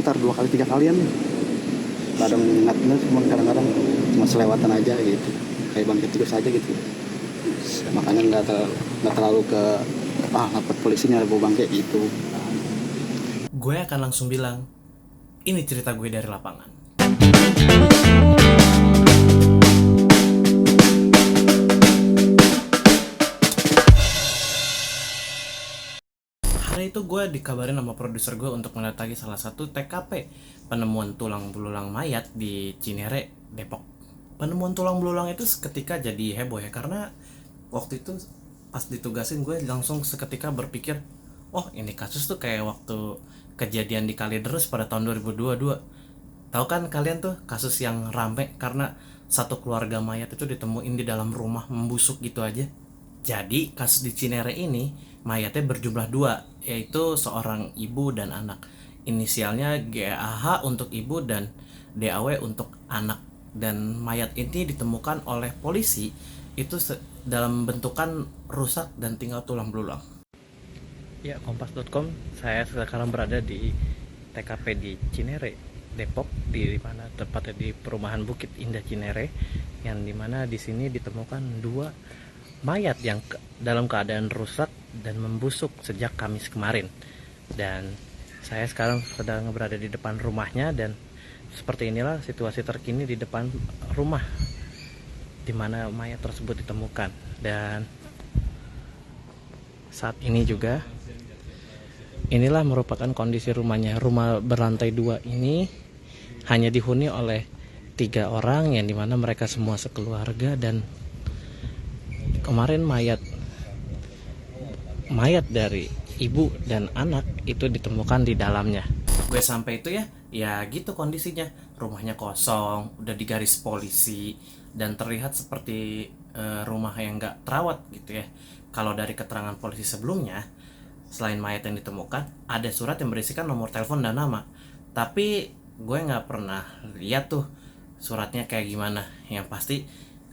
sekitar 2 kali 3 kalian. Kadang ingatnya cuma kadang-kadang cuma selewatan aja gitu, kayak banting tikus aja gitu. Makanya nggak terlalu ke lapor polisinya bawa bangke gitu. Gue akan langsung bilang, ini cerita gue dari lapangan. Hari itu gue dikabarin sama produser gue untuk mendatangi salah satu TKP penemuan tulang belulang mayat di Cinere, Depok. Penemuan tulang belulang itu seketika jadi heboh ya, karena waktu itu pas ditugasin gue langsung seketika berpikir, oh ini kasus tuh kayak waktu kejadian di Kalideres pada tahun 2022. Tahu kan kalian tuh kasus yang rame karena satu keluarga mayat itu ditemuin di dalam rumah membusuk gitu aja. Jadi kasus di Cinere ini mayatnya berjumlah dua, yaitu seorang ibu dan anak. Inisialnya GAH untuk ibu dan DAW untuk anak. Dan mayat ini ditemukan oleh polisi itu dalam bentukan rusak dan tinggal tulang belulang. Ya, kompas.com, saya sekarang berada di TKP di Cinere, Depok, di mana tepatnya di perumahan Bukit Indah Cinere, yang dimana di sini ditemukan dua mayat yang dalam keadaan rusak dan membusuk sejak Kamis kemarin. Dan saya sekarang sedang berada di depan rumahnya, dan seperti inilah situasi terkini di depan rumah di mana mayat tersebut ditemukan. Dan saat ini juga inilah merupakan kondisi rumahnya. Rumah berlantai 2 ini hanya dihuni oleh 3 orang, yang dimana mereka semua sekeluarga, dan kemarin mayat dari ibu dan anak itu ditemukan di dalamnya. Gue sampai itu ya gitu kondisinya. Rumahnya kosong, udah digaris polisi, dan terlihat seperti rumah yang gak terawat gitu ya. Kalau dari keterangan polisi sebelumnya, selain mayat yang ditemukan, ada surat yang berisikan nomor telepon dan nama. Tapi gue gak pernah lihat tuh suratnya kayak gimana. Yang pasti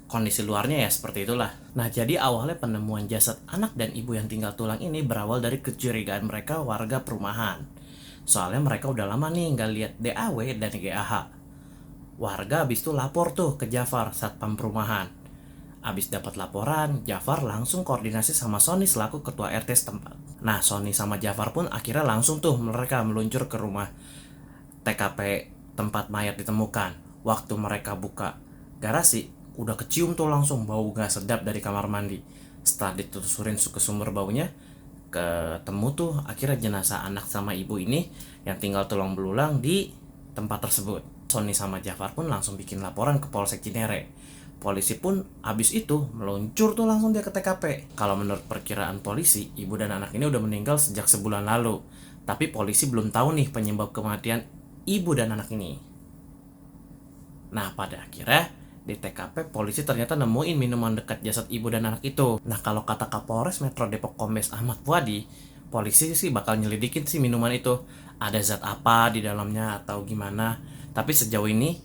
kondisi luarnya ya seperti itulah. Nah, jadi awalnya penemuan jasad anak dan ibu yang tinggal tulang ini berawal dari kecurigaan mereka warga perumahan. Soalnya mereka udah lama nih nggak lihat DAW dan GAH. Warga abis itu lapor tuh ke Jafar, satpam perumahan. Abis dapat laporan, Jafar langsung koordinasi sama Sony selaku ketua RT setempat. Nah, Sony sama Jafar pun akhirnya langsung tuh mereka meluncur ke rumah TKP tempat mayat ditemukan. Waktu mereka buka garasi, udah kecium tuh langsung bau gak sedap dari kamar mandi. Setelah ditelusurin ke sumber baunya, ketemu tuh akhirnya jenazah anak sama ibu ini yang tinggal tulang belulang di tempat tersebut. Sony sama Jafar pun langsung bikin laporan ke Polsek Cinere. Polisi pun abis itu meluncur tuh langsung dia ke TKP. Kalau menurut perkiraan polisi, ibu dan anak ini udah meninggal sejak sebulan lalu. Tapi polisi belum tahu nih penyebab kematian ibu dan anak ini. Nah, pada akhirnya di TKP polisi ternyata nemuin minuman dekat jasad ibu dan anak itu. Nah, kalau kata Kapolres Metro Depok Kombes Ahmad Fuadi, polisi sih bakal nyelidikin sih minuman itu ada zat apa di dalamnya atau gimana. Tapi sejauh ini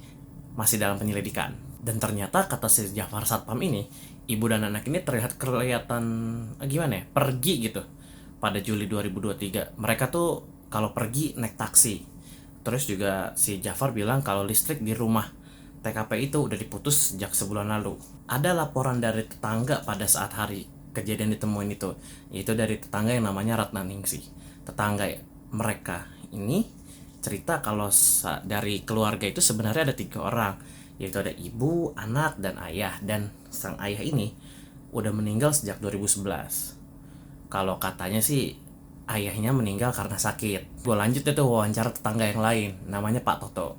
masih dalam penyelidikan. Dan ternyata kata si Jafar Satpam ini, ibu dan anak ini kelihatan gimana ya, pergi gitu pada Juli 2023. Mereka tuh kalau pergi naik taksi. Terus juga si Jafar bilang kalau listrik di rumah TKP itu udah diputus sejak sebulan lalu. Ada laporan dari tetangga pada saat hari kejadian ditemuin itu, yaitu dari tetangga yang namanya Ratna Ningsih. Tetangga mereka ini cerita kalau dari keluarga itu sebenarnya ada 3 orang, yaitu ada ibu, anak, dan ayah. Dan sang ayah ini udah meninggal sejak 2011. Kalau katanya sih ayahnya meninggal karena sakit. Gue lanjut itu wawancara tetangga yang lain, namanya Pak Toto.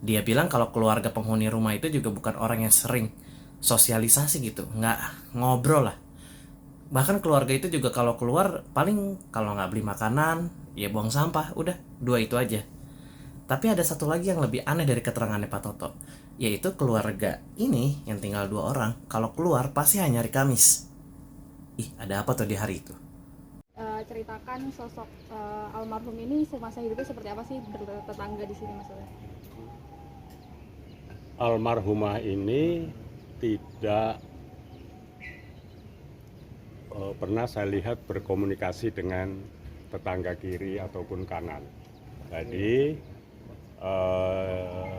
Dia bilang kalau keluarga penghuni rumah itu juga bukan orang yang sering sosialisasi gitu, nggak ngobrol lah. Bahkan keluarga itu juga kalau keluar paling kalau nggak beli makanan ya buang sampah, udah 2 itu aja. Tapi ada satu lagi yang lebih aneh dari keterangannya Pak Toto, yaitu keluarga ini yang tinggal 2 orang kalau keluar pasti hanya hari Kamis. Ih, ada apa tuh di hari itu? Ceritakan sosok almarhum ini semasa hidupnya seperti apa sih, bertetangga di sini maksudnya? Almarhumah ini tidak pernah saya lihat berkomunikasi dengan tetangga kiri ataupun kanan. Jadi eh,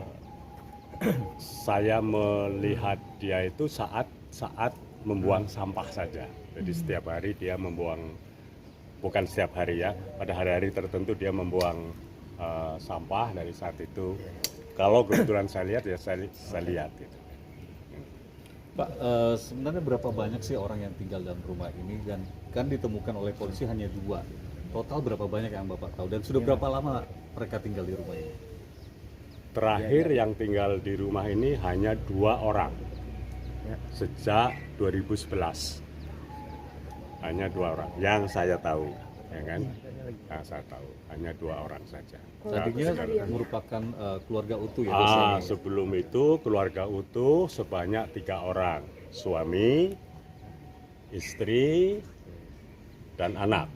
saya melihat dia itu saat membuang sampah saja. Jadi setiap hari dia membuang, bukan setiap hari ya, pada hari-hari tertentu dia membuang sampah. Dari saat itu, kalau kebetulan saya lihat ya saya lihat gitu. Pak, sebenarnya berapa banyak sih orang yang tinggal dalam rumah ini, dan kan ditemukan oleh polisi hanya 2. Total berapa banyak yang Bapak tahu, dan sudah berapa lama mereka tinggal di rumah ini? Terakhir yang tinggal di rumah ini hanya 2 orang sejak 2011. Hanya 2 orang yang saya tahu, ya kan? Yang saya tahu hanya 2 orang saja. Tadinya merupakan keluarga utuh ya? Sebelum itu keluarga utuh sebanyak 3 orang, suami, istri, dan anak.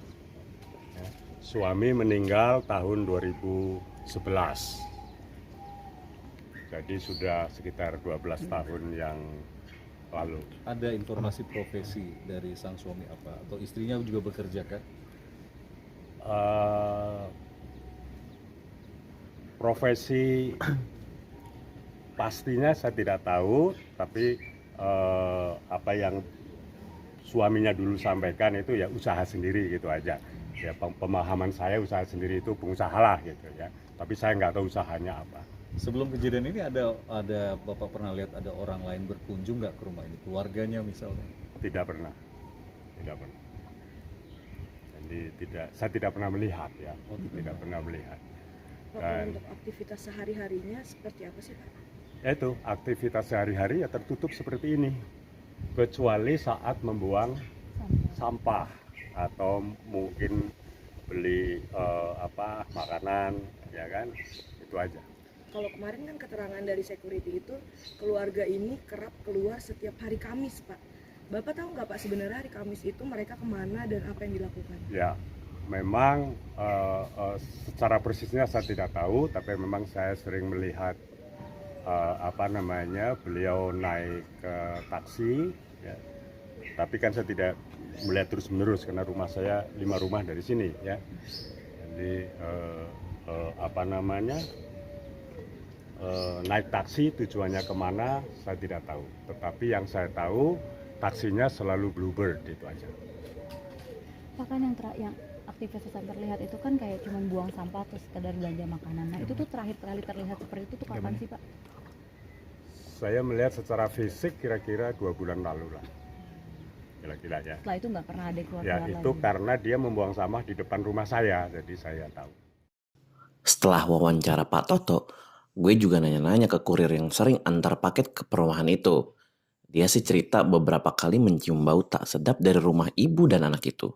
Ya. Suami meninggal tahun 2011. Jadi sudah sekitar 12 tahun yang lalu. Ada informasi profesi dari sang suami apa? Atau istrinya juga bekerja kan? Profesi pastinya saya tidak tahu, tapi apa yang suaminya dulu sampaikan itu ya usaha sendiri gitu aja. Ya pemahaman saya usaha sendiri itu pengusaha lah gitu ya. Tapi saya nggak tahu usahanya apa. Sebelum kejadian ini ada Bapak pernah lihat ada orang lain berkunjung nggak ke rumah ini? Keluarganya misalnya? Tidak pernah. Jadi saya tidak pernah melihat ya. Tidak pernah melihat. Dan untuk aktivitas sehari-harinya seperti apa sih Pak? Itu aktivitas sehari-hari ya tertutup seperti ini, kecuali saat membuang sampah atau mungkin beli makanan, ya kan, itu aja. Kalau kemarin kan keterangan dari security itu keluarga ini kerap keluar setiap hari Kamis Pak. Bapak tahu nggak Pak sebenarnya hari Kamis itu mereka kemana dan apa yang dilakukan? Ya, memang secara persisnya saya tidak tahu, tapi memang saya sering melihat beliau naik ke taksi. Ya. Tapi kan saya tidak melihat terus-menerus karena rumah saya 5 rumah dari sini, ya. Jadi naik taksi tujuannya kemana saya tidak tahu. Tetapi yang saya tahu taksinya selalu Bluebird, itu aja. Pak, kan yang aktivitas yang terlihat itu kan kayak cuman buang sampah terus sekedar belanja makanan. Nah itu tuh terakhir kali terlihat seperti itu tuh kapan sih Pak? Saya melihat secara fisik kira-kira 2 bulan lalu lah. Kira-kira ya. Setelah itu nggak pernah ada keluar Ya itu lagi. karena dia membuang sampah di depan rumah saya, jadi saya tahu. Setelah wawancara Pak Toto, gue juga nanya-nanya ke kurir yang sering antar paket ke perumahan itu. Dia sih cerita beberapa kali mencium bau tak sedap dari rumah ibu dan anak itu.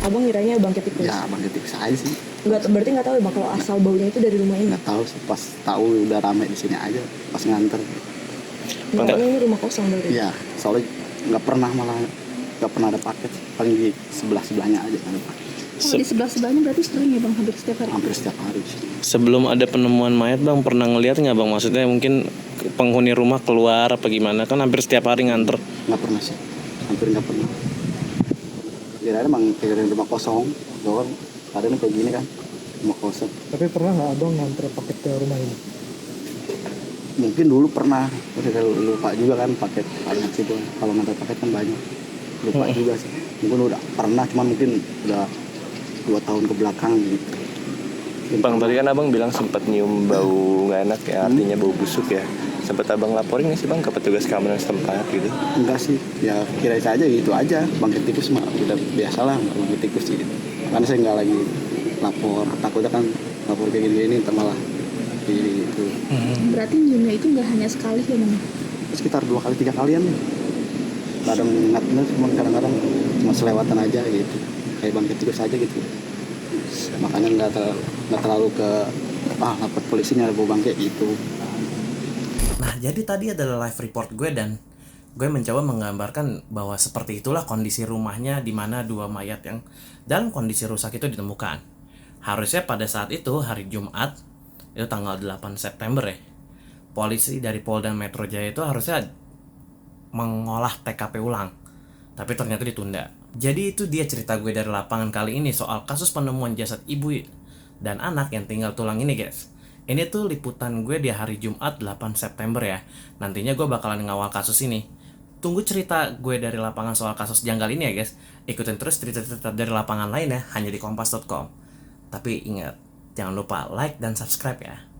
Abang ngiranya bangkit tikus? Ya bangkit tikus aja sih. Berarti nggak tahu ya Bang kalau asal baunya itu dari rumah ini? Nggak tahu sih, pas tahu udah rame di sini aja pas nganter. Makanya ini rumah kosong berarti? Iya, soalnya nggak pernah ada paket, paling di sebelahnya aja ada paket. Kalau di sebelah-sebelahnya berarti sering ya Bang, hampir setiap hari? Hampir setiap hari. Sebelum ada penemuan mayat Bang, pernah ngeliat nggak Bang? Maksudnya mungkin penghuni rumah keluar apa gimana? Kan hampir setiap hari nganter. Nggak pernah sih, hampir nggak pernah. Kira-kira emang kayak rumah kosong, doang. Kadang kayak gini kan, rumah kosong. Tapi pernah nggak abang nganter paket ke rumah ini? Mungkin dulu pernah, udah lupa juga kan paket banyak sih tuh. Kalau nganter paket kan banyak, lupa juga sih. Mungkin udah pernah, cuman mungkin udah 2 tahun ke belakang gitu. Bang, tadi kan abang bilang sempat nyium bau nggak enak ya, artinya bau busuk ya. Sempat abang laporin nggak sih Bang ke petugas keamanan setempat gitu? Enggak sih, ya kira saja gitu aja. Bangkit tikus mah udah biasa lah, bangkit tikus sih gitu. Karena saya nggak lagi lapor, takutnya kan lapor kayak gini malah gitu. Berarti nyiumnya itu nggak hanya sekali ya Bang? Sekitar 2 kali 3 kalian nih. Kadang ingat-ingat, cuma kadang-kadang cuma selewatan aja gitu. Kayak bangkit tikus aja gitu. Makanya nggak terlalu ke lapor polisinya ada bau bangkit gitu. Nah, jadi tadi adalah live report gue dan gue mencoba menggambarkan bahwa seperti itulah kondisi rumahnya di mana 2 mayat yang dalam kondisi rusak itu ditemukan. Harusnya pada saat itu hari Jumat, itu tanggal 8 September ya, polisi dari Polda Metro Jaya itu harusnya mengolah TKP ulang. Tapi ternyata ditunda. Jadi itu dia cerita gue dari lapangan kali ini soal kasus penemuan jasad ibu dan anak yang tinggal tulang ini guys. Ini tuh liputan gue di hari Jumat 8 September ya. Nantinya gue bakalan ngawal kasus ini. Tunggu cerita gue dari lapangan soal kasus janggal ini ya guys. Ikutin terus cerita-cerita dari lapangan lainnya hanya di kompas.com. Tapi ingat, jangan lupa like dan subscribe ya.